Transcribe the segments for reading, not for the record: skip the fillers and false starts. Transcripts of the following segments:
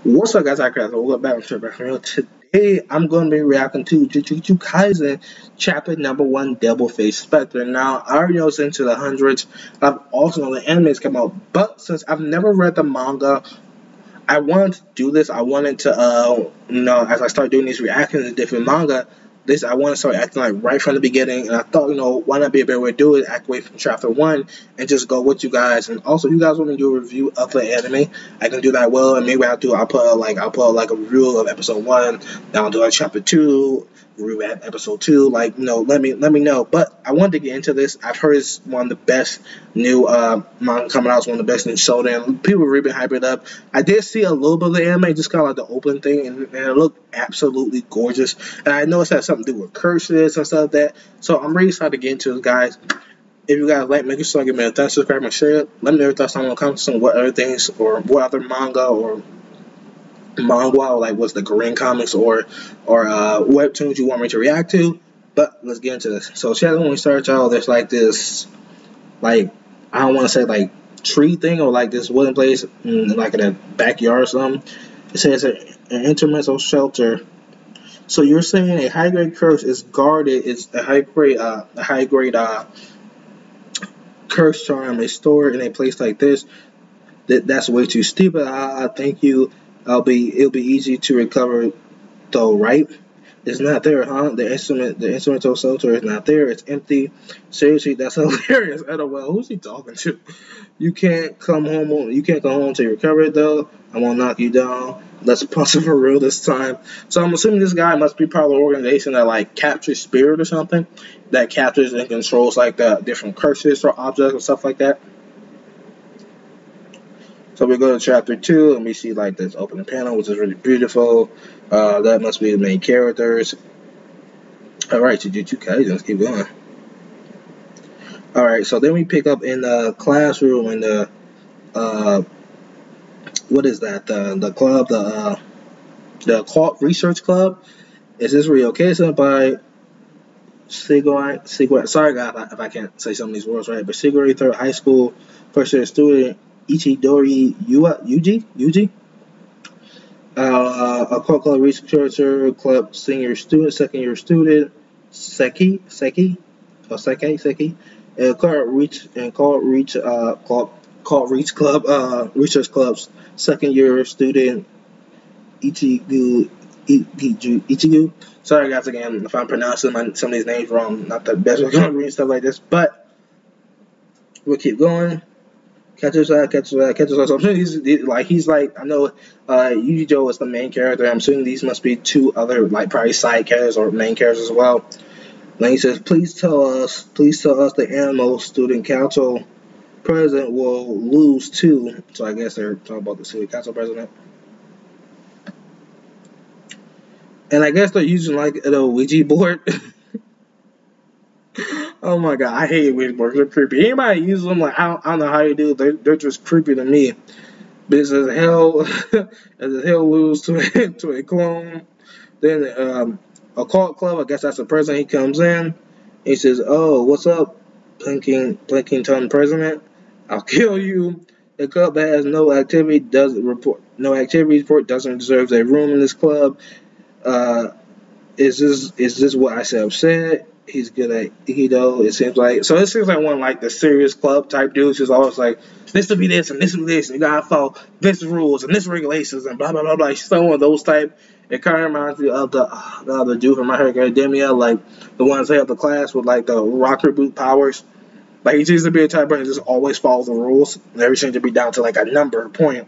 What's up, guys? Welcome back to Real. Today, I'm going to be reacting to Jujutsu Kaisen chapter number 1, Devil Face Spectre. Now, I already know it's into the hundreds. I've also know the anime's come out, but since I've never read the manga, I wanted to do this. I wanted to, as I start doing these reactions to different manga, I want to start acting like right from the beginning. And I thought, why not be a better way to do it? Act away from chapter one and just go with you guys. And also, you guys want me to do a review of the anime? I can do that well. And maybe I'll put a review of episode one. Then I'll do like chapter two. Review at episode two. Let me know. But I wanted to get into this. I've heard it's one of the best new manga coming out. It's one of the best new shonen. And people really been hyping it up. I did see a little bit of the anime, just kind of like the open thing, and it looked absolutely gorgeous. And I know it has something to do with curses and stuff like that. So I'm really excited to get into it, guys. If you guys like, make sure to give me a thumbs, subscribe, and share it. Let me know your thoughts on the comments on what other things or what other manga or manhwa, or like what's the Korean comics or webtoons you want me to react to. But let's get into this. So, when we start, y'all, there's like this, like, I don't want to say like tree thing or like this wooden place, like in a backyard or something. It says an intermental shelter. So you're saying a high grade curse is guarded? It's a high grade curse charm is stored in a place like this. That's way too stupid. I thank you. It'll be easy to recover though, right? It's not there, huh? The instrumental shelter is not there. It's empty. Seriously, that's hilarious. LOL. Who's he talking to? You can't come home. You can't go home till you recover it, though. I'm gonna knock you down. Let's punch him for real this time. So I'm assuming this guy must be part of the organization that like captures spirit or something, that captures and controls like the different curses or objects and stuff like that. So we go to chapter 2 and we see like this opening panel, which is really beautiful. That must be the main characters. Alright, Jujutsu Kaisen, let's keep going. Alright, so then we pick up in the classroom in the what is that? The club, the Cult Research Club. Is this real? Okay, so by Sigurd. Sorry, guys, if I can't say some of these words right, but Sigurd Third High School first year student Ichidori Yuji. A Cult Club researcher, club senior student, second year student, Seki, Cult Reach Club, Research Club's second year student, Ichigu. Sorry, guys, again, if I'm pronouncing some of these names wrong. Not the best way to read stuff like this, but we'll keep going. Catches eye. So I'm assuming he's like, I know Yuji is the main character. I'm assuming these must be two other like probably side characters or main characters as well. Then he says, please tell us the animal student council president will lose too. So I guess they're talking about the student council president. And I guess they're using like a Ouija board. Oh my god, I hate Ouija boards. They're creepy. Anybody use them? Like I don't know how you do. They're just creepy to me. Because as hell, as hell lose to a clone. Then a cult club. I guess that's the president. He comes in. He says, "Oh, what's up, Plinkington president? I'll kill you." The club that has no activity report doesn't deserve a room in this club. Is this what I said? Upset. He's good at Ikido. It seems like one of like the serious club type dudes who's always like, this will be this and this will be this and you gotta follow this rules and this regulations and blah blah blah blah. He's one of those type. It kind of reminds me of the other dude from My Hero Academia, like the ones that have the class with like the rocker boot powers. Like he seems to be a type of person that just always follows the rules and everything to be down to like a number point.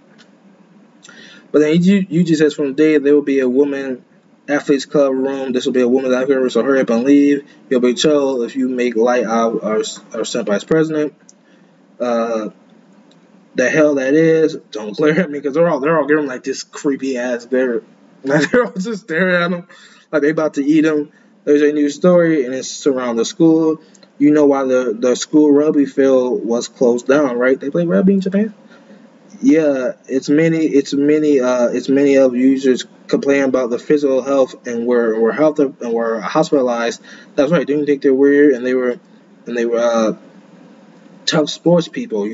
But then Yuji says from the day there will be a woman athletes club room. This will be a woman's actor, so hurry up and leave. You'll be told if you make light out our senpai's president. The hell that is, don't glare at me because they're all giving like this creepy ass glare. Like they're all just staring at them like they about to eat them. There's a new story and it's around the school. You know why the school rugby field was closed down, right? They play rugby in Japan. Yeah, it's many of users complain about the physical health and were hospitalized. That's right. Didn't think they're weird and they were tough sports people,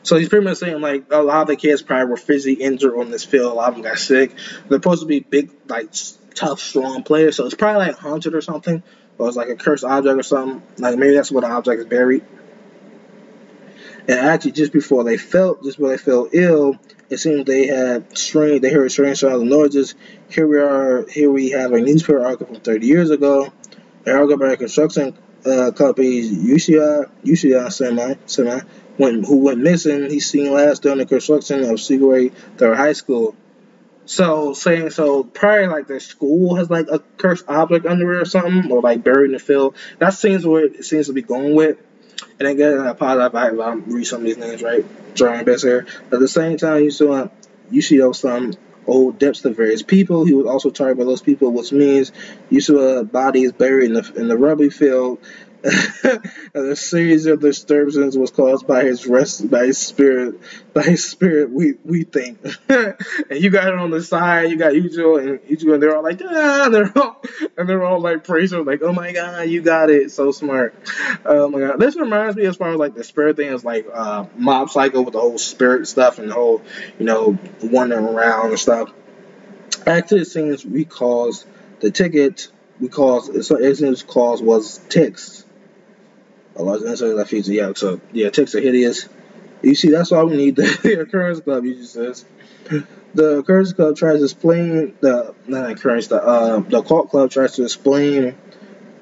So he's pretty much saying like a lot of the kids probably were physically injured on this field. A lot of them got sick. They're supposed to be big, like tough, strong players. So it's probably like haunted or something, or it's like a cursed object or something. Like maybe that's what the object is buried. And actually, just before they fell ill, it seems they heard strange sounds and noises. Here we have a newspaper article from 30 years ago. An article by a construction company, UCI who went missing. He's seen last during the construction of Seaway Third High School. So probably like the school has like a cursed object under it or something, or like buried in the field. That seems where it seems to be going with. And again, I apologize if I read some of these names right, trying my best here. But at the same time, you see some old depths to various people. He was also targeted by those people, which means you saw bodies buried in the rubber field. And a series of disturbances was caused by his spirit. We think. And you got it on the side. You got Yujo, and they're all like, ah, they're all like praising, like, oh my god, you got it, so smart. Oh my god, this reminds me as far as like the spirit thing is like Mob Psycho with the whole spirit stuff and the whole wandering around and stuff. Actually, it seems the ticket its cause was ticks. A large incident that feature, ticks are hideous. You see, that's why we need the occurrence club. Usually says the occurrence club tries to explain the occult club tries to explain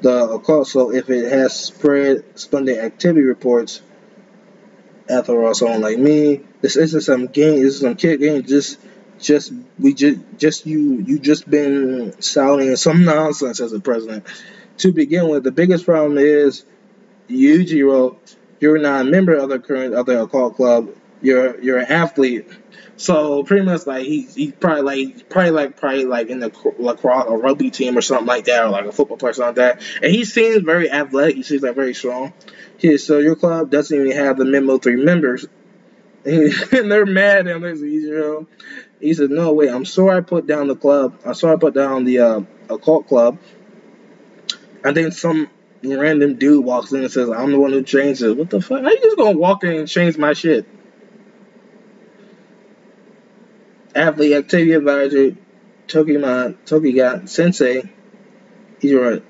the occult. So if it has splendid activity reports, after all, someone like me, this isn't some game. This is some kid game. You just been shouting some nonsense as a president. To begin with, the biggest problem is Yujiro, you're not a member of the occult club. You're an athlete. So pretty much like he's probably in the lacrosse or rugby team or something like that, or like a football player or something like that. And he seems very athletic. He seems like very strong. So your club doesn't even have the minimum 3 members. And they're mad at him. He said, no, wait, I'm sorry I put down the club. I'm sorry I put down the occult club. And then some random dude walks in and says, I'm the one who changed it. What the fuck? How you just gonna walk in and change my shit? Athlete activity advisor Tokiga Sensei. You are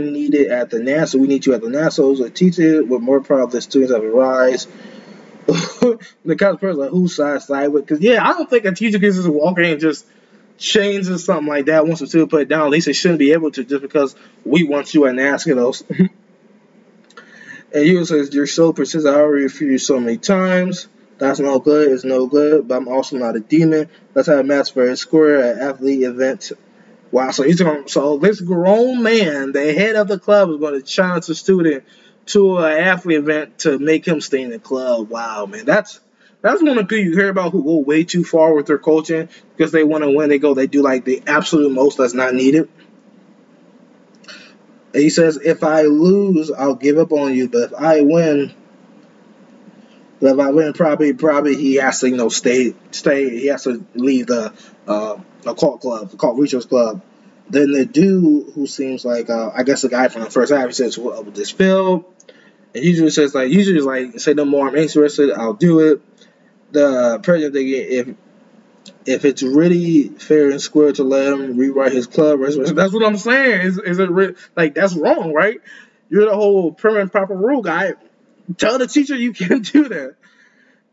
needed at the NASA. We need you at the NASA. So a teacher with more power the students have a rise. The kind of person like whose side with? Because I don't think a teacher can just walk in and just change or something like that. Once a student put it down, at least they shouldn't be able to just because we want you at NASA. And you says you're so persistent. I already refused you so many times. That's no good. It's no good. But I'm also not a demon. Let's have a match for a square at athlete event. Wow. So this grown man, the head of the club, is going to challenge a student to an athlete event to make him stay in the club. Wow, man, that's one of the people you hear about who go way too far with their coaching because they want to win. They do like the absolute most that's not needed. And he says, if I lose, I'll give up on you, but if I win, probably he has to stay. He has to leave the occult club, the occult research club. Then the dude who seems like I guess the guy from the first half, he says, what with this film? And usually says say no more, I'm interested, I'll do it. The president thinking if it's really fair and square to let him rewrite his club resolution. That's what I'm saying. Is it like that's wrong, right? You're the whole prim and proper rule guy. Tell the teacher you can't do that.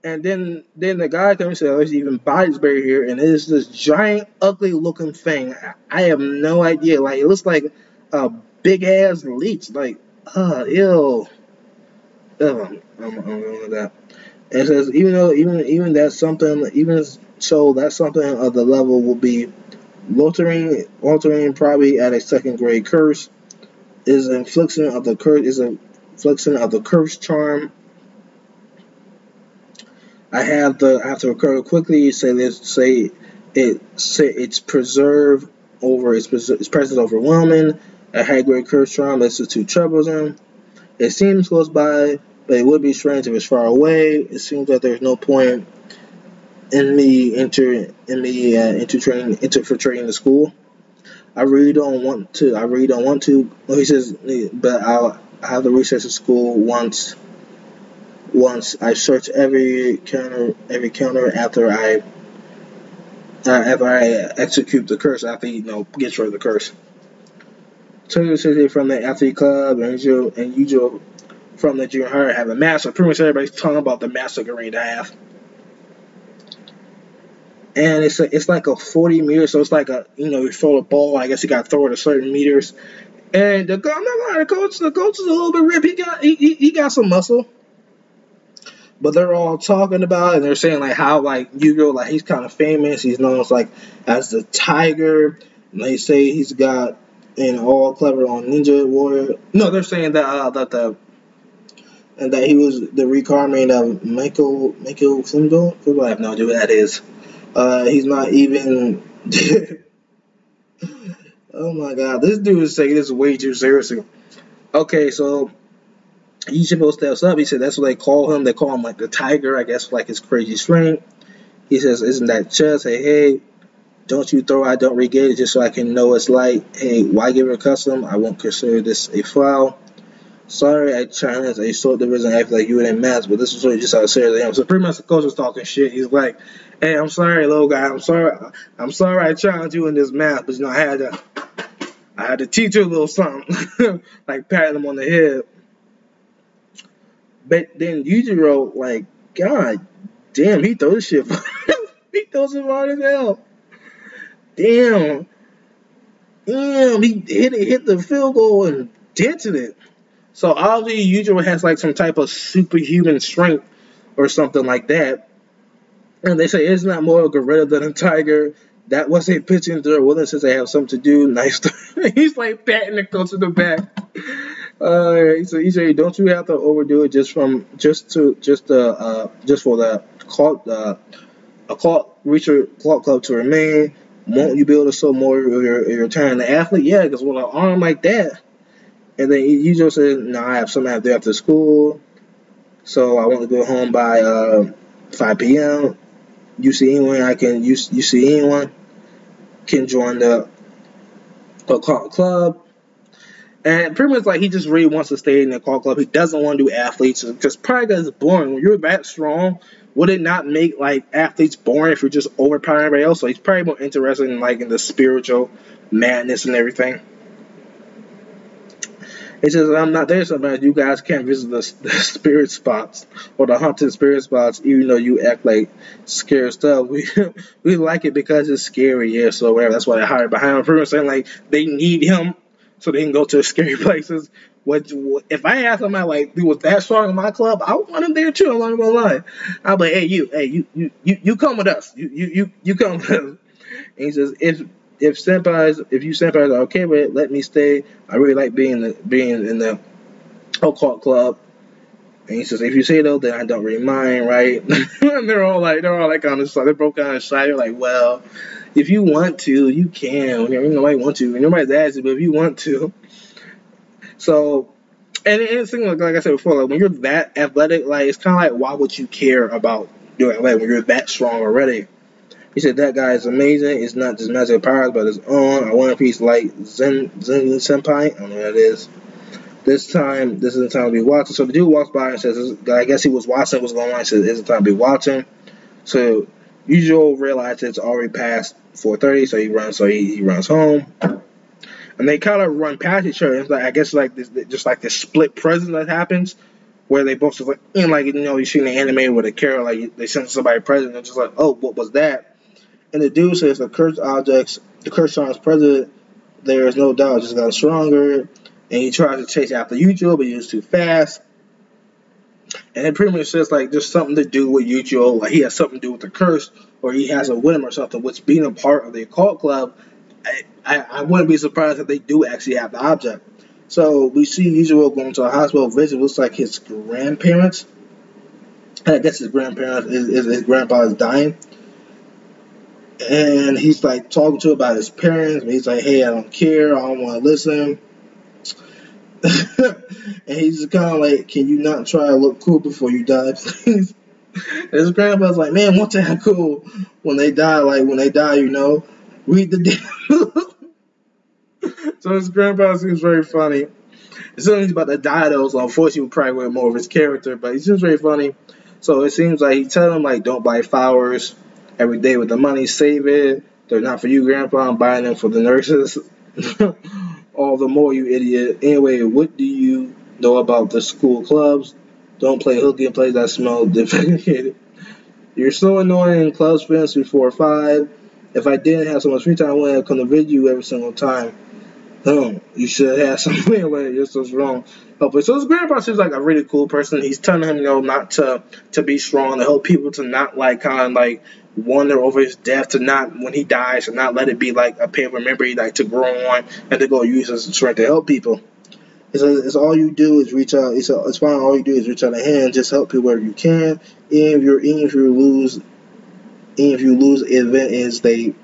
And then the guy comes and says, there's even bodies buried here, and it is this giant, ugly looking thing. I have no idea. Like it looks like a big ass leech. Like, ew. I'm going with that. And it says even that's something that's something of the level will be altering probably at a second grade curse is an infliction of the curse charm. I have to recur quickly. It's preserved over its presence overwhelming. A high grade curse charm is too troublesome. It seems close by, but it would be strange if it's far away. It seems that there's no point in me infiltrating the school. I really don't want to. He says, but I'll have the research at school once once I search every counter after I execute the curse, after he gets rid of the curse. Two cities from the athlete club and Yujo from the junior high have a master. Pretty much everybody's talking about the master going to have. And it's like a 40 meters, so it's like you throw a ball. I guess you got to throw it a certain meters. And I'm not gonna lie, the coach is a little bit ripped. He got some muscle. But they're all talking about it, and they're saying like how like Yugo, like he's kind of famous. He's known as the Tiger. And they say he's got an all clever on Ninja Warrior. No, they're saying that that he was the reincarnate of Michael Fundo. I have no idea what that is. He's not even. Oh my god, this dude is taking this way too seriously. Okay, so Ichigo steps up. He said that's what they call him. They call him like the Tiger, I guess, like his crazy strength. He says, "Isn't that chess? Hey, don't you throw, I don't regate it just so I can know it's like, hey, why give it a custom? I won't consider this a foul. Sorry, I challenged a short division act like you didn't match, but this is really just how serious I am." So pretty much the coach was talking shit. He's like, "Hey, I'm sorry, little guy. I'm sorry I challenged you in this match, but I had to teach you a little something," like patting him on the head. But then Yujiro, like, god damn, he throws shit. He throws it hard as hell. Damn, he hit the field goal and dented it. So obviously Yujiro has like some type of superhuman strength or something like that. And they say it's not more of a gorilla than a tiger. That was a pitching throw. Willing says they have something to do. Nice. He's like patting the coach in the back. So he said, "Don't you have to overdo it just for the Clark Club to remain? Won't you be able to show more of your talent the athlete?" Yeah, because with an arm like that. And then Yujo said, "No, I have something to do after school, so I want to go home by 5 p.m. You see anyone can join the Clark Club." And pretty much like he just really wants to stay in the Clark Club. He doesn't want to do athletes because probably is boring. When you're that strong, would it not make like athletes boring if you're just overpowering everybody else? So he's probably more interested in like in the spiritual madness and everything. He says, "I'm not there sometimes. You guys can't visit the spirit spots or the haunted spirit spots, even though you act like scared stuff. We like it because it's scary, yeah. So whatever. That's why they hired behind him." Pretty much saying like they need him so they can go to scary places. If I had somebody like who was that strong in my club, I would want him there too. I'm not gonna lie. I'll be like, you come with us. You come with us. And he says, if you senpais are okay with it, let me stay. I really like being in the occult club. And he says, if you say though, then I don't really mind, right? And they're all like kind of shy. They're both kind of shy. They're like, well, if you want to, you can. Nobody want to. Nobody's asking, but if you want to. So, and it's like I said before, like when you're that athletic, like it's kind of like why would you care about doing athletic when you're that strong already? He said that guy is amazing. It's not just magic powers, but his own. I wonder if he's like Zen Senpai. I don't know what that is. This isn't the time to be watching. So the dude walks by and says, I guess he was watching what's going on. He says, "It's the time to be watching." So Yujo realizes it's already past 4:30, so he runs home. And they kind of run past each other. It's like I guess like this, just like this split presence that happens, where they both just like you see in the anime where the character like they send somebody present and just like, oh, what was that? And the dude says the cursed signs present. There is no doubt, just got stronger. And he tries to chase after Yujo, but he was too fast. And it pretty much says like there's something to do with Yujo, like he has something to do with the curse, or he has a whim or something. Which being a part of the occult club, I wouldn't be surprised if they do actually have the object. So we see Yujo going to a hospital visit. It looks like his grandparents. I guess his grandpa is dying. And he's like talking to about his parents. And he's like, "Hey, I don't care. I don't want to listen." And he's just kind of like, "Can you not try to look cool before you die, please?" And his grandpa's like, "Man, what's that cool when they die? Like when they die, read the deal." So his grandpa seems very funny. as soon as he's about to die, though, so unfortunately, we probably went more of his character, but he's just very funny. So it seems like he tell him like, don't buy flowers every day with the money, save it. They're not for you, Grandpa. I'm buying them for the nurses. All the more, you idiot. Anyway, what do you know about the school clubs? Don't play hooky and plays that smell differentiated. You're so annoying. Club spins before 5. If I didn't have so much free time, I wouldn't have come to visit you every single time. You should have something anyway. You're so strong. Help it. So his grandpa seems like a really cool person. He's telling him, not to be strong, to help people, to not like kind of like wonder over his death, to not when he dies, to not let it be like a painful memory, like to grow on and to go use his strength to help people. It's all you do is reach out. It's fine. All you do is reach out a hand. Just help people wherever you can. Even if you lose, the event is they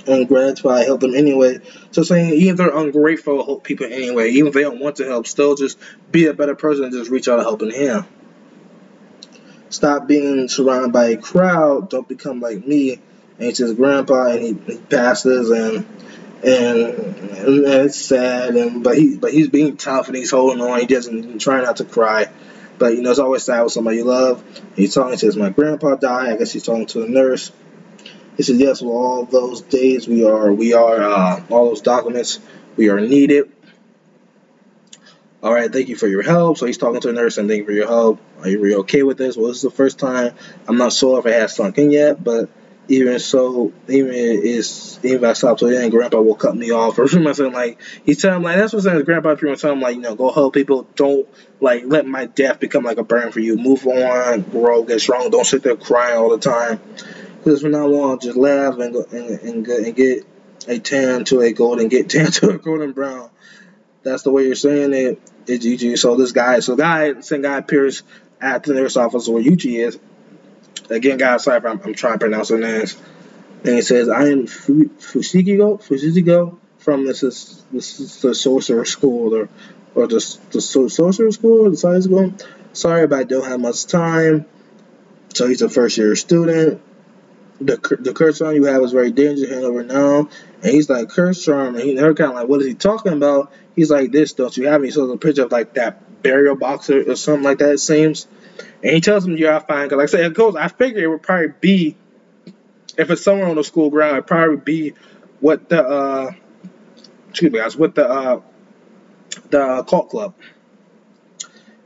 ungratified, help them anyway. So saying even if they're ungrateful, help people anyway. Even if they don't want to help, still just be a better person and just reach out to helping him. Stop being surrounded by a crowd. Don't become like me. And it's his grandpa, and he passes, and it's sad, but he's being tough and he's holding on. He doesn't try not to cry, but it's always sad with somebody you love. He's talking. He says, "My grandpa died." I guess he's talking to the nurse. He said, "Yes, well, all those days we are all those documents we are needed." All right, thank you for your help. So he's talking to the nurse and thank you for your help. Are you okay with this? Well, this is the first time. I'm not sure if it has sunk in yet, but even so, even if I stop till then, Grandpa will cut me off. Or something like he's telling him like that's what his grandpa pretty much telling him like go help people. Don't like let my death become like a burden for you. Move on, grow, get strong. Don't sit there crying all the time. Because from now on, just laugh and get a tan to a golden, get tan to a golden brown. That's the way you're saying it. It's Yuji. So this guy, same guy appears at the nurse office where Yuji is. Again, guys, sorry if I'm trying to pronounce her names. And he says, I am Fushigo from this is the sorcerer school or the sorcerer school, the science school. Sorry, but I don't have much time. So he's a first year student. The curse charm you have is very dangerous. Hand over now. And he's like, curse charm. And they're kind of like, what is he talking about? He's like, this, don't you have me? So the picture of like that burial box or something like that, it seems. And he tells him, yeah, fine. Because like I said, I figure it would probably be, if it's somewhere on the school ground, it'd probably be what the, the cult club.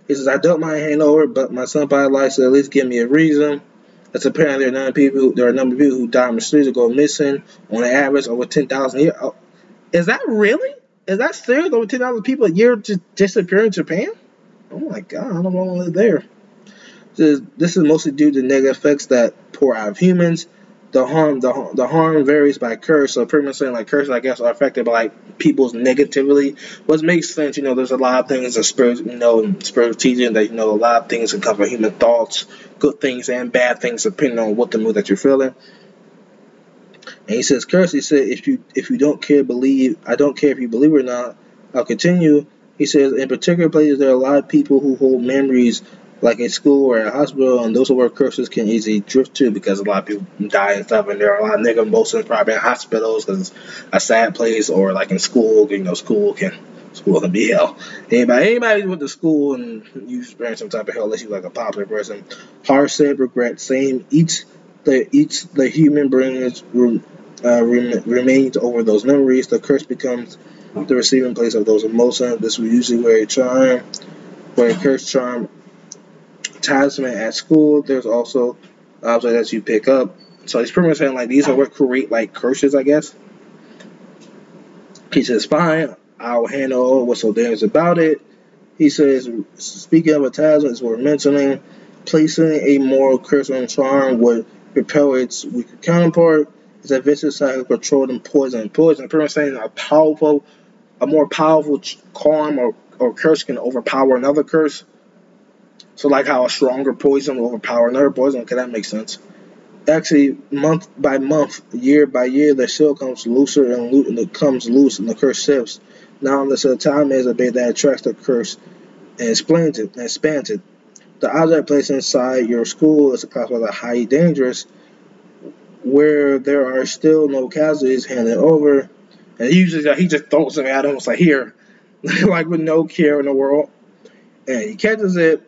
He says, I don't mind handing over, but my senpai likes to at least give me a reason. It's apparent there are a number of people who die in the streets or go missing on an average over 10,000 a year. Oh, is that really? Is that serious? Over 10,000 people a year just disappear in Japan? Oh my god, I don't know why there. This is mostly due to negative effects that pour out of humans. The harm varies by curse, so pretty much saying like curses I guess are affected by like people's negatively. Which makes sense, there's a lot of things in spirit, spiritual teaching that a lot of things can come from human thoughts, good things and bad things depending on what the mood that you're feeling. And he says curse. He said if you don't care, I don't care if you believe it or not. I'll continue. He says in particular places there are a lot of people who hold memories like in school or at a hospital, and those are where curses can easily drift to because a lot of people die and stuff, and there are a lot of niggas, most of them probably in hospitals because it's a sad place, or like in school, school can be hell. Anybody who went to school and you experienced some type of hell, unless you're like a popular person. Hard said regret, same, the human brain remains over those memories. The curse becomes the receiving place of those emotions. This will usually wear a curse charm talisman at school. There's also objects that you pick up. So he's pretty much saying like these are what create like curses, I guess. He says, fine, I'll handle what's so dangerous about it. He says, speaking of a talisman, as we're mentioning, placing a moral curse on charm would repel its weaker counterpart. It's a vicious cycle controlled in poison. Poison, pretty much saying a more powerful charm or curse can overpower another curse. So like how a stronger poison will overpower another poison. Okay, that makes sense. Actually, month by month, year by year, the shell comes looser and it comes loose and the curse shifts. Now, unless the time is a bit that attracts the curse and expands it. The object placed inside your school is classified as highly dangerous, where there are still no casualties handed over. And usually he just throws them at him. It's like, here, like with no care in the world. And he catches it,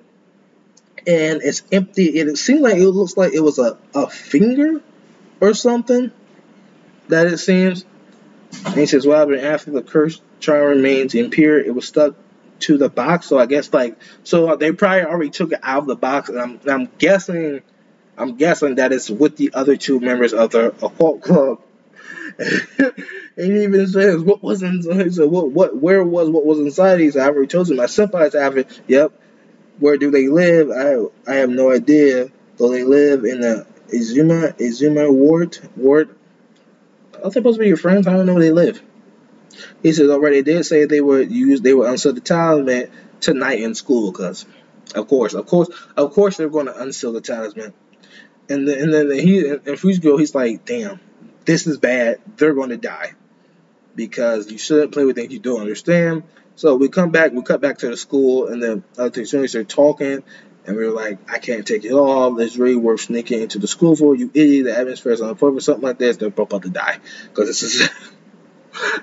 and it's empty. And it seems like it looks like it was a finger or something. That it seems. And he says, "Well, after the curse charm remains impure, it was stuck to the box." So I guess so they probably already took it out of the box, and I'm guessing that it's with the other two members of the occult club. And he even says, "What was inside?" He said, where what was inside?" He said, "I already told you. I sympathize after. Yep. Where do they live? I have no idea. Though they live in the Izuma ward. Are they supposed to be your friends? I don't know where they live." He says, "Already they did say they were unseal the talisman tonight in school, because of course they're going to unseal the talisman." And then he's like, "Damn, this is bad. They're going to die, because you shouldn't play with things you don't understand." So we cut back to the school, and then other students are talking, and we were like, "I can't take it off. It's really worth sneaking into the school for, you idiot. The atmosphere is on purpose, something like this." They're both about to die, because this is.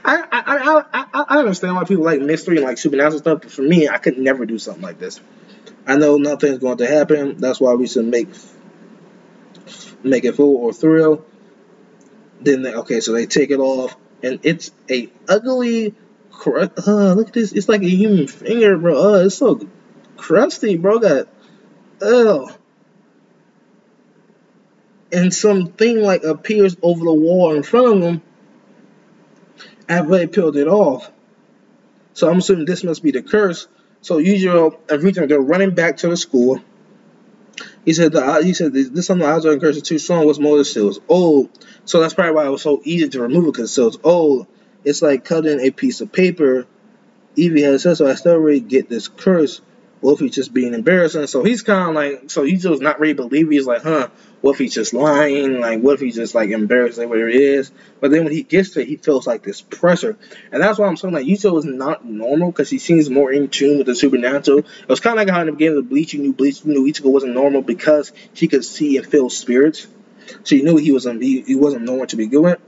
I understand why people like mystery and like supernatural stuff, but for me, I could never do something like this. I know nothing's going to happen. That's why we should make it full or thrill. Then so they take it off, and it's a ugly. Look at this. It's like a human finger, bro. It's so crusty, bro. Got and something like appears over the wall in front of them after they peeled it off. So I'm assuming this must be the curse. So usually, every time they're running back to the school, he said this on the odds on curse is too strong. What's more, still is old. So that's probably why it was so easy to remove it, because still it's old. It's like cutting a piece of paper. Evie has said, "So I still really get this curse. What if he's just being embarrassing?" So he's kind of like, so he's just not really believing. He's like, what if he's just lying? Like, what if he's just like embarrassing, whatever it is? But then when he gets to it, he feels like this pressure. And that's why I'm saying, like, Yuzo is not normal, because he seems more in tune with the supernatural. It was kind of like how in the beginning of Bleach, you knew Ichigo wasn't normal because he could see and feel spirits. So you knew he wasn't normal to begin with.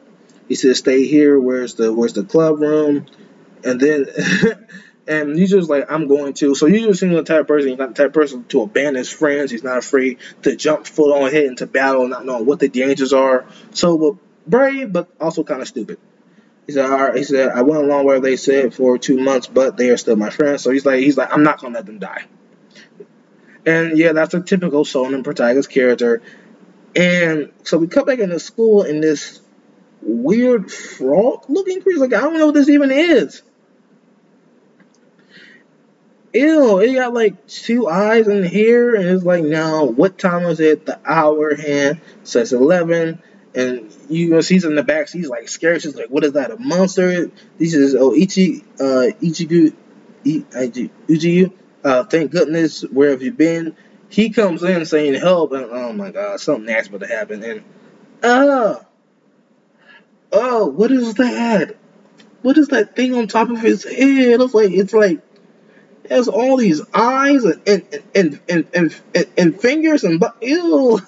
He said, "Stay here. Where's the club room?" And then, and he's just like, "I'm going to." So you just seem the type of person, he's not the type of person to abandon his friends. He's not afraid to jump full on ahead into battle, not knowing what the dangers are. So brave, but also kind of stupid. He said, "All right." He said, "I went along where they said for 2 months, but they are still my friends." So he's like, "I'm not gonna let them die." And yeah, that's a typical shonen protagonist character. And so we cut back into school, and this weird frog-looking creature, like, I don't know what this even is. Ew, it got like 2 eyes and hair, and it's like, now, what time is it? The hour hand says 11, and you know, she's in the back, she's like scared, she's like, "What is that, a monster?" This is, Ichigu, thank goodness, where have you been? He comes in saying help, and oh my god, something nasty about to happen, and, oh, what is that? What is that thing on top of his head? It's like it has all these eyes and fingers and ew.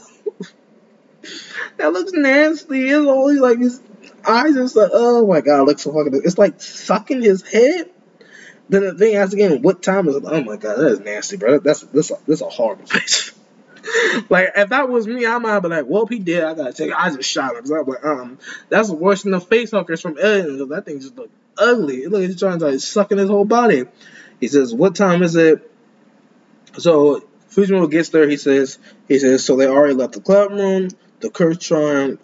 That looks nasty. It's all these like his eyes and stuff. Oh my god, it looks so fucking. It's like sucking his head. Then the thing asks again, what time is it? Oh my god, that is nasty, bro. That's a horrible face. Like, if that was me, I might be like, "Well, he did. I gotta take. I just shot him." So I'm like, that's worse than the face hunkers from Aliens. That thing just looked ugly. It looked like he's trying to like sucking his whole body. He says, "What time is it?" So Fujimoto gets there. He says, "So they already left the club room. The curse charm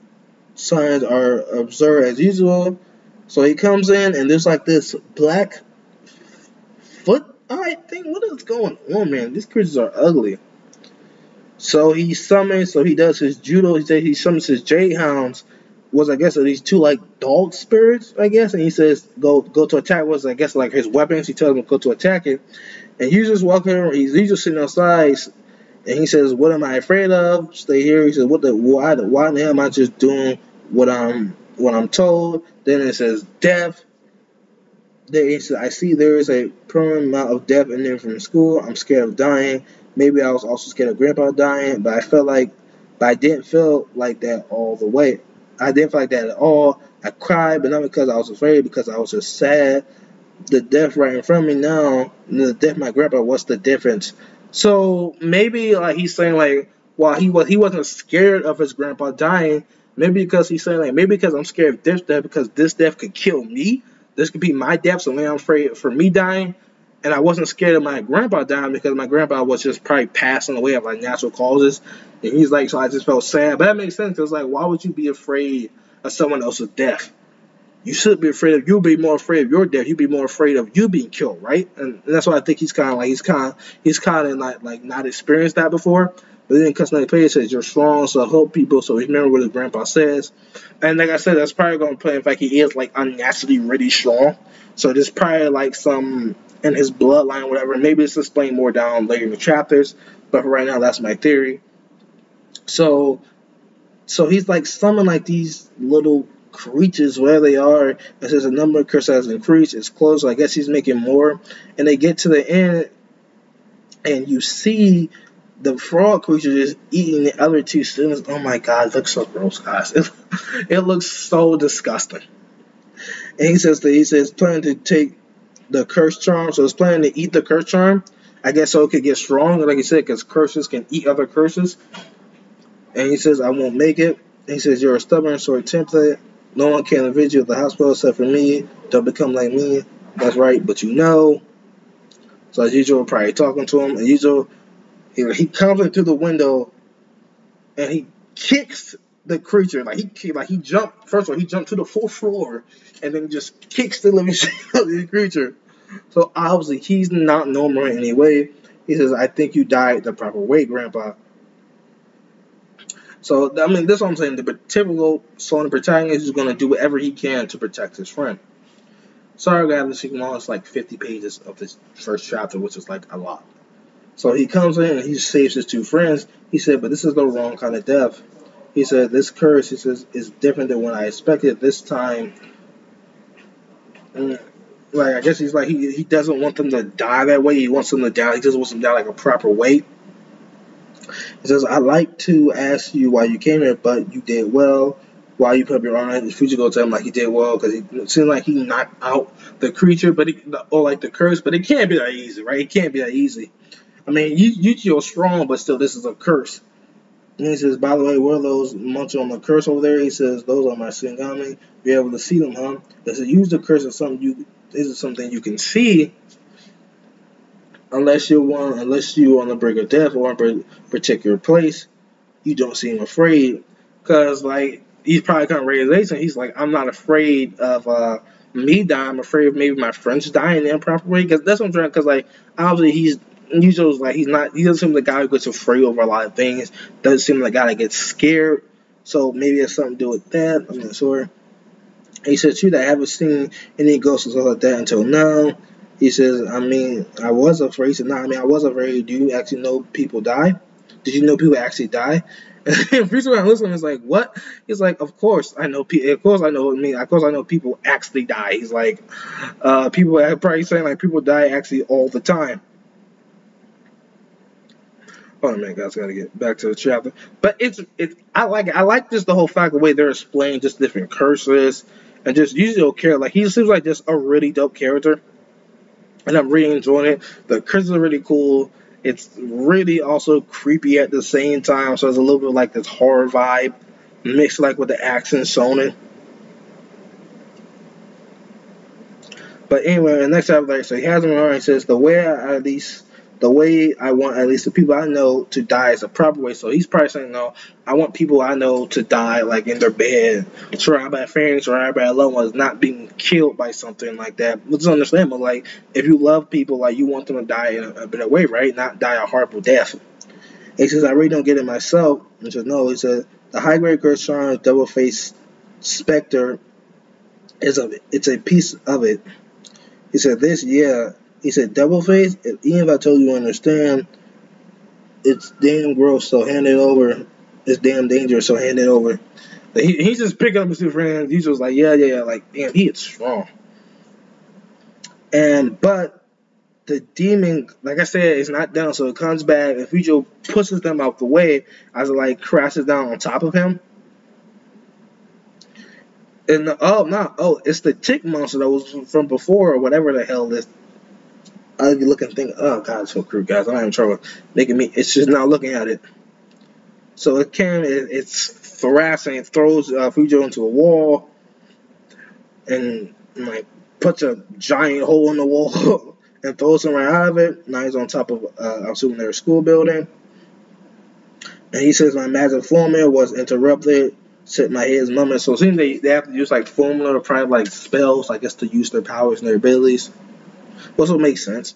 signs are observed as usual." So he comes in, and there's like this black foot eye thing. What is going on, man? These creatures are ugly. So he does his judo. He summons his jade hounds. I guess are these two like dog spirits, I guess, and he says go to attack. I guess like his weapons. He tells them to go to attack it, and he's just walking around. He's just sitting outside, and he says, "What am I afraid of? Stay here." He says, why in the hell am I just doing what I'm told?" Then it says death. Then he says, "I see there is a permanent amount of death in there from school. I'm scared of dying. Maybe I was also scared of Grandpa dying, but I didn't feel like that all the way. I didn't feel like that at all. I cried, but not because I was afraid, because I was just sad. the death right in front of me now, the death of my grandpa, what's the difference? So maybe like he's saying like while he wasn't scared of his grandpa dying, maybe because he's saying like maybe because I'm scared of this death because this death could kill me. This could be my death, so now I'm afraid for me dying. And I wasn't scared of my grandpa dying because my grandpa was just probably passing away of like natural causes. And he's like, so I just felt sad. But that makes sense because like, why would you be afraid of someone else's death? You should be afraid of. You'll be more afraid of your death. You'd be more afraid of you being killed, right? And that's why I think he's kind of like he's kind of like not experienced that before. But then Cousin Page says you're strong, so help people. So remember what his grandpa says. And like I said, that's probably going to play. In fact, he is like unnaturally really strong. So there's probably like some in his bloodline, or whatever. Maybe it's explained more down later in the chapters. But for right now, that's my theory. So he's like summoning like these little creatures where they are. It says the number of curses has increased. It's close. So I guess he's making more. And they get to the end, and you see the frog creature is eating the other two students. Oh my god, it looks so gross, guys. It looks so disgusting. And he says planning to take the curse charm. So it's planning to eat the curse charm. I guess so it could get strong, like you said, because curses can eat other curses. And he says, I won't make it. And he says, you're a stubborn sort of template. No one can rid you of the hospital except for me. Don't become like me. That's right, but you know. So as usual, probably talking to him. As usual, he comes into the window and he kicks the creature. Like he jumped. First of all, he jumped to the fourth floor and then just kicks the living shit out of the creature. So obviously he's not normal in any way. He says, I think you died the proper way, Grandpa. So, I mean, that's what I'm saying. The typical Sona protagonist is going to do whatever he can to protect his friend. Sorry, guys, this is like 50 pages of this first chapter, which is like a lot. So he comes in and he saves his two friends. He said, but this is the wrong kind of death. He said, this curse, he says, is different than what I expected this time. Like, I guess he's like, he doesn't want them to die that way. He wants them to die. He just wants them to die like a proper way. He says, I'd like to ask you why you came here, but you did well. Why you put your arm? Fujiko tell him like he did well because it seemed like he knocked out the creature, or like the curse, but it can't be that easy, right? It can't be that easy. I mean, you feel strong, but still, this is a curse. And he says, by the way, where are those munching on the curse over there? He says, those are my Shinigami. You're able to see them, huh? He says, use the curse as something you can see. Unless you want to bring a death or a particular place, you don't seem afraid. Because, like, he's probably kind of realization. He's like, I'm not afraid of me dying. I'm afraid of maybe my friends dying in the improper way. Because that's what I'm trying. Because, like, obviously he doesn't seem like the guy who gets afraid over a lot of things. Doesn't seem like the guy that gets scared. So maybe it's something to do with that. I'm not sure. He said, shoot, I haven't seen any ghosts or stuff like that until now. He says, I mean, I was afraid. He said, no, I mean, I was afraid. Do you actually know people die? Did you know people actually die? And Freeze around listening is like, what? He's like, of course I know people. Of course I know people actually die. He's like, people are probably saying like people die actually all the time. Oh man, guys, gotta get back to the chapter. But I like it. I like just the whole fact the way they're explaining just different curses and just usually don't care. Like he seems like just a really dope character. And I'm really enjoying it. The curses are really cool. It's really also creepy at the same time. So it's a little bit like this horror vibe mixed like with the action shonen. But anyway, the next chapter, so he has him on. He says the way I want at least the people I know to die is a proper way. So he's probably saying, no, I want people I know to die like in their bed, surrounded by friends, surrounded by loved ones, not being killed by something like that. Which is understandable. Like if you love people, like you want them to die in a better way, right? Not die a horrible death. And he says, I really don't get it myself. He says, no. He said the high grade curse charm, double face specter it's a piece of it. He said this, yeah. He said, double face, even if I told you understand, it's damn gross, so hand it over. It's damn dangerous, so hand it over. He's just picking up his two friends. He's just like, yeah, like, damn, he is strong. But the demon, like I said, is not down, so it comes back, and Fujo pushes them out the way as it, like, crashes down on top of him. And it's the chick monster that was from before or whatever the hell this ugly looking thing. Oh god, it's so crude, guys. I'm having trouble making me. It's just not looking at it. So it's harassing. It throws Fujo into a wall and like puts a giant hole in the wall and throws him right out of it. Now he's on top of I'm assuming their school building. And he says my magic formula was interrupted. Said my head's moment. So it seems they have to use like formula or probably like spells, I guess, to use their powers and their abilities. Also makes sense.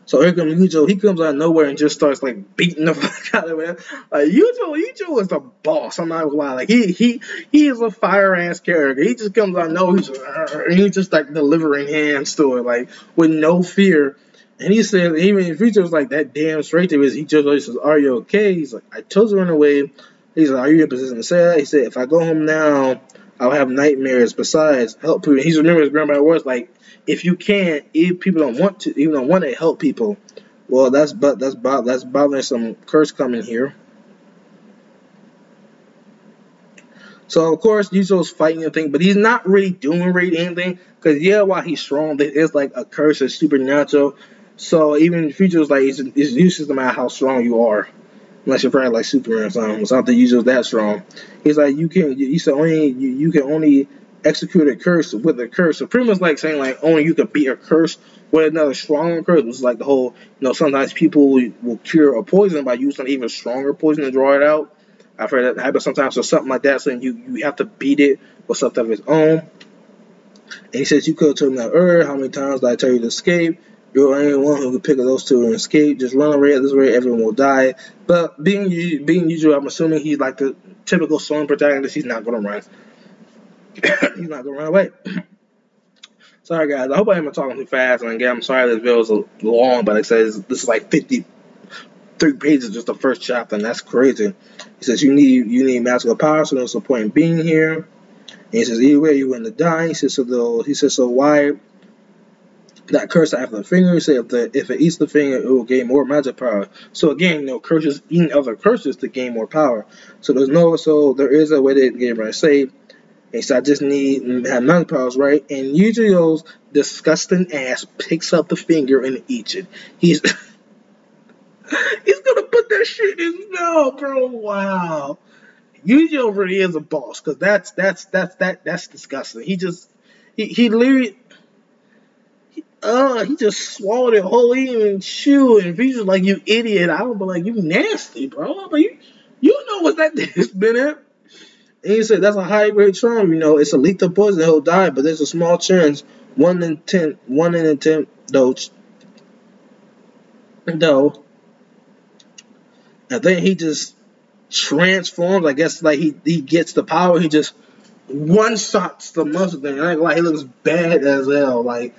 So here comes Yujo. He comes out of nowhere and just starts like beating the fuck out of him. Like Yujo is the boss. I'm not gonna lie. Like he is a fire ass character. He just comes out of nowhere. He's just like delivering hands to it, like with no fear. And he said, even if Yujo's like that damn straight to his, he just says, "Are you okay?" He's like, "I chose to run away." He's like, "Are you in a position to say that?" He said, "If I go home now, I'll have nightmares. Besides, help people." He's remembering his grandma's words like, if you can't, if people don't want to help people, well, that's bothering some curse coming here. So of course Yuzo's fighting and thing, but he's not really doing anything because while he's strong, there is like a curse that's supernatural. So even Future's like it's useless no matter how strong you are, unless you're probably like Superman or something. It's not that Yuzo's that strong. He's like you can only execute a curse with a curse. So pretty much like saying like only you can beat a curse with another stronger curse. It's like the whole sometimes people will cure a poison by using even stronger poison to draw it out. I've heard that happen sometimes or something like that. So you have to beat it with something of its own. And he says you could have told me that earlier. How many times did I tell you to escape? You're the only one who can pick those two and escape. Just run away. This way everyone will die. But being usual, I'm assuming he's like the typical Storm protagonist. He's not gonna run. He's not gonna run away. Sorry guys, I hope I haven't talking too fast, and again, I'm sorry this video is long, but like I said, this is like 53 pages just the first chapter, and that's crazy. He says you need magical power, so there's no point in being here. And he says either way you win the die. He says so why that curse after the finger? He said if it eats the finger, it will gain more magic power. So again, curses eating other curses to gain more power. So there is a way to get everybody saved. And so I just need to have magic powers, right? And Yujo's disgusting ass picks up the finger and eats it. He's gonna put that shit in his mouth, bro. Wow. Yujo really is a boss, cause that's disgusting. He literally he just swallowed it whole, he didn't even chew it. And if he's just like you idiot, I would be like you nasty, bro. But you know what that has been at. And he said that's a high grade charm, it's a lethal poison, he'll die, but there's a small chance, 1 in 10, though. And then he just transforms, I guess like he gets the power, he just one shots the muscle thing. And like he looks bad as hell. Like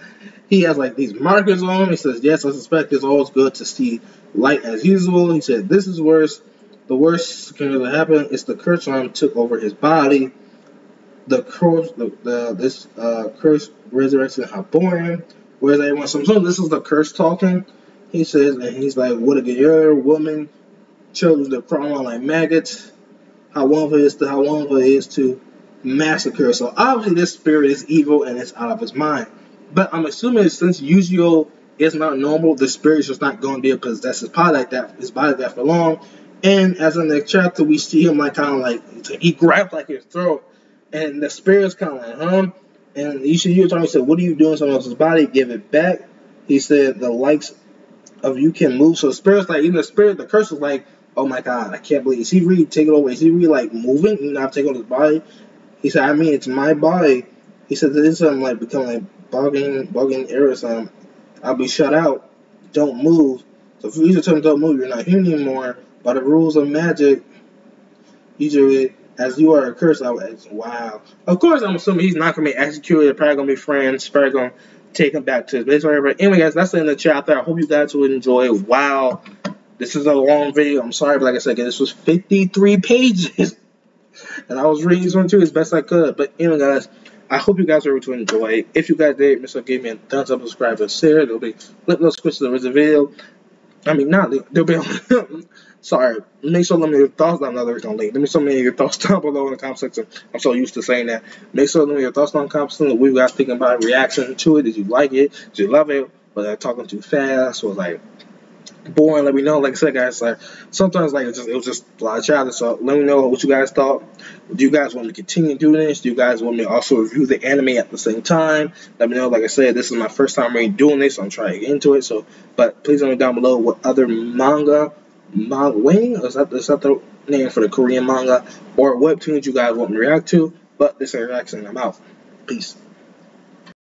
he has like these markers on him. He says, "Yes, I suspect it's always good to see light as usual." He said, "This is worse. The worst can really happen is the curse arm took over his body. The curse, this curse resurrection Haboran. Where's everyone? So this is the curse talking." He says, and he's like, "What a good woman, children that crawl on like maggots. How wonderful it is to massacre." So obviously this spirit is evil and it's out of his mind. But I'm assuming since Yuzio is not normal, the spirit is just not going to be able to possess his body like that for long. And as in the chapter, we see him like kind of like he grabs like his throat, and the spirit's kind of like, huh? And Yujo said, "What are you doing? Someone else's body? Give it back." He said, "The likes of you can move." So the spirit's like, even the curse is like, "Oh my god, I can't believe." Is he really taking over? Is he really like moving? You not taking over his body? He said, "I mean, it's my body." He said, "This is something like becoming like bugging errors. I'll be shut out. Don't move." So if you tell him don't move, you're not here anymore. By the rules of magic, usually as you are a curse, wow. Of course, I'm assuming he's not gonna be executed. They're probably gonna be friends. Probably gonna take him back to his base, whatever. Anyway, guys, that's the end of the chapter. I hope you guys would enjoy. Wow, this is a long video. I'm sorry, but like I said, this was 53 pages, and I was reading this one too as best I could. But anyway, guys, I hope you guys were able to enjoy. If you guys did, Mr. Give me a thumbs up, subscribe, and share. There'll be little switch to the rest of the video. I mean, not there'll be. Sorry, make sure to let me know your thoughts down below. Let me know your thoughts down below in the comment section. I'm so used to saying that. Make sure to let me know your thoughts down in the comment section. What you guys thinking about reaction to it? Did you like it? Did you love it? Was I talking too fast? Was like boring? Let me know. Like I said, guys, like sometimes like it was just a lot of childish. So let me know what you guys thought. Do you guys want me to continue doing this? Do you guys want me to also review the anime at the same time? Let me know. Like I said, this is my first time really doing this, so I'm trying to get into it. So, but please let me down below what other wing? Is that the name for the Korean manga or webtoons you guys want me to react to? But this is a reaction. I'm out. Peace.